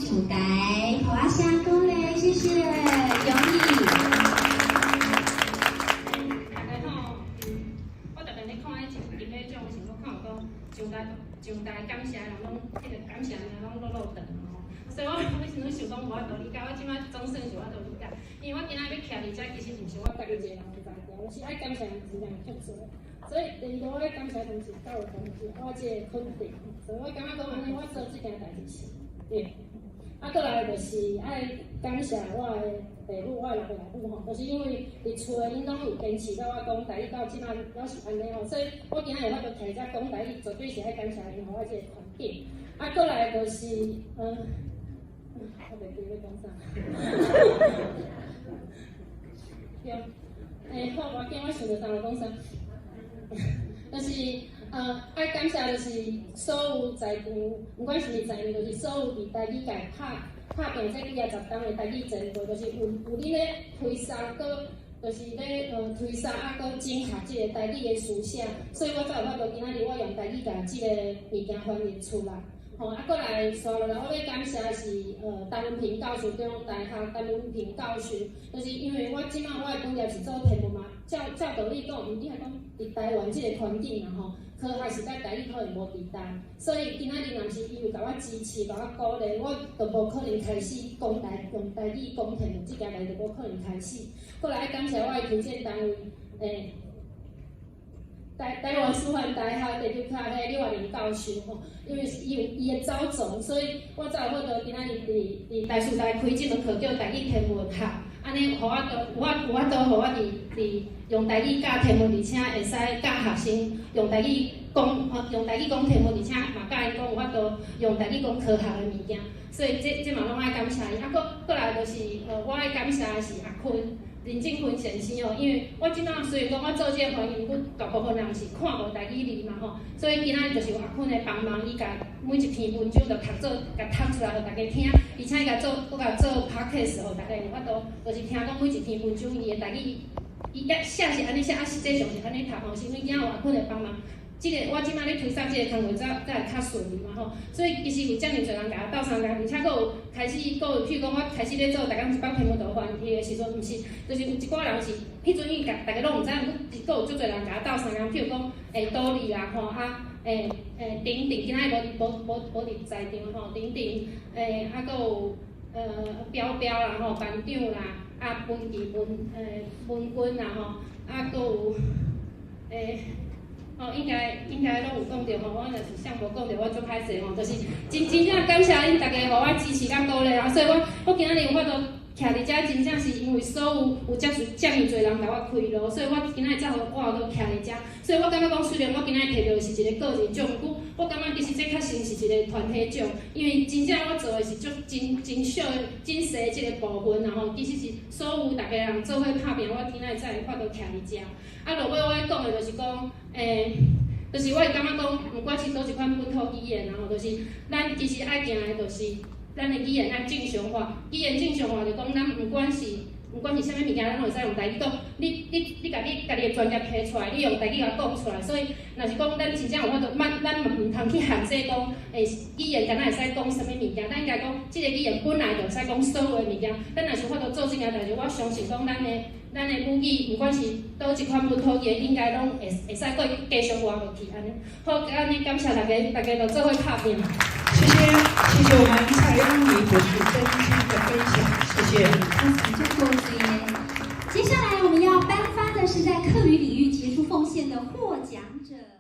楚台，好啊，香公嘞，谢谢，有你。大家好，我特别咧看迄一迄种是我看有讲上台感谢人拢迄个感谢人拢落长吼，所以我时阵想讲无法度理解，我即摆总算是有法度理解，因为我今仔要徛伫遮，其实毋是我家己一个人有才调，我是爱感谢人真正足多，所以第二个我咧感谢同时教育同时，我即个肯定，所以我感觉讲安尼我做即件代志是对。啊，过来就是爱感谢我的父母，我的老爸老母吼，就是因为伫厝诶，因拢有坚持甲我讲台语到即摆还是安尼吼，所以我今仔有法度徛遮讲台语，绝对是爱感谢因，互我即个环境。啊，过来就是我袂记要讲啥。对，好，我紧，我想着当要讲啥，就是爱感谢就是所有在场，不管是毋是在场，就是所有伫台语界拍拼这20年的台语前辈，就是有恁咧推送个，就是咧推送啊，搁整合即个台语的思想，所以我才有法度今仔日我用台语甲即个物件翻译出来。吼，啊，过来刷落来，我要感谢是陈文平教授，中央大学陈文平教授，就是因为我即摆我的本业是做题目嘛，照道理讲，应该讲伫台湾即个环境嘛吼，科学是甲台语可能无伫台，所以今仔日若是伊有甲我支持、甲我鼓励，我就无可能开始讲用台语讲题目，即件代志无可能开始。过来爱感谢我的评鉴单位，台湾师范大学地区卡迄李华林教授吼，因为伊的走总，所以我才有法度今仔日伫台师大开即门课叫台语天文学，安尼互我有法度互我伫用台语教题目，而且会使教学生用台语讲题目，而且嘛教因讲有法度用台语讲科学的物件，所以这嘛拢爱感谢伊。啊，过来就是我爱感谢的是阿坤。林正坤先生哦，因为我即摆虽然讲我做这个翻译，大部分人是看无台语字嘛吼，所以今仔就是有阿坤的帮忙，伊甲每一篇文章就甲读出来，互大家听，而且伊甲做 podcast， 互大家有法度，就是听讲每一篇文章伊的台语，伊写是安尼写，啊实际上是安尼读吼，是因为今仔有阿坤的帮忙。我即摆咧推送即个工作才会较顺利嘛吼，所以其实有遮尔侪人甲我斗相共，而且佫有开始佫有，譬如讲我开始咧做，逐工一帮题目图翻译的时阵，毋是，就是有一寡人是，迄阵伊大家拢毋知影，佫有足侪人甲我斗相共，譬如讲多利啦吼丁丁，今仔无伫在场吼，丁丁啊佫有彪彪啦吼，班长啦，啊文君啦吼，啊佫有应该拢有讲着吼，我若是啥无讲着，我足歹势吼，就是真正感谢恁大家互我支持甲鼓励啊，所以我今仔日有法度徛伫遮，真正是因为所有遮尔侪人甲我开路，所以我今仔日才有法度徛伫遮，所以我感觉讲，虽然我今仔日摕到是一个个人奖，不过我感觉其实这较像是一个团体奖，因为真正我做的是真小的、真细的即个部分，然后其实是所有大家人做伙拍拼，我今仔日才有法度徛伫遮。啊，落尾我要讲的就是讲，就是我会感觉讲，不管是倒一款本土语言，然后就是咱其实爱行的，就是咱的语言爱正常化。语言正常化就讲，咱不管是啥物物件，咱拢会使用台语讲。你家己的专业提出来，你用台语甲讲出来。所以，若是讲咱真正有法度，咱唔通去限制讲，语言敢若会使讲啥物物件。咱应该讲，即个语言本来就会使讲所有的物件。咱若是有法度做即件代志，我相信讲咱的语言，不管是倒一款本土语言，应该拢会使继续活落去安尼。好，安尼感谢大家，大家就做伙拍拼。谢谢我们蔡安妮博士真心的分享，谢谢。接下来我们要颁发的是在课余领域杰出奉献的获奖者。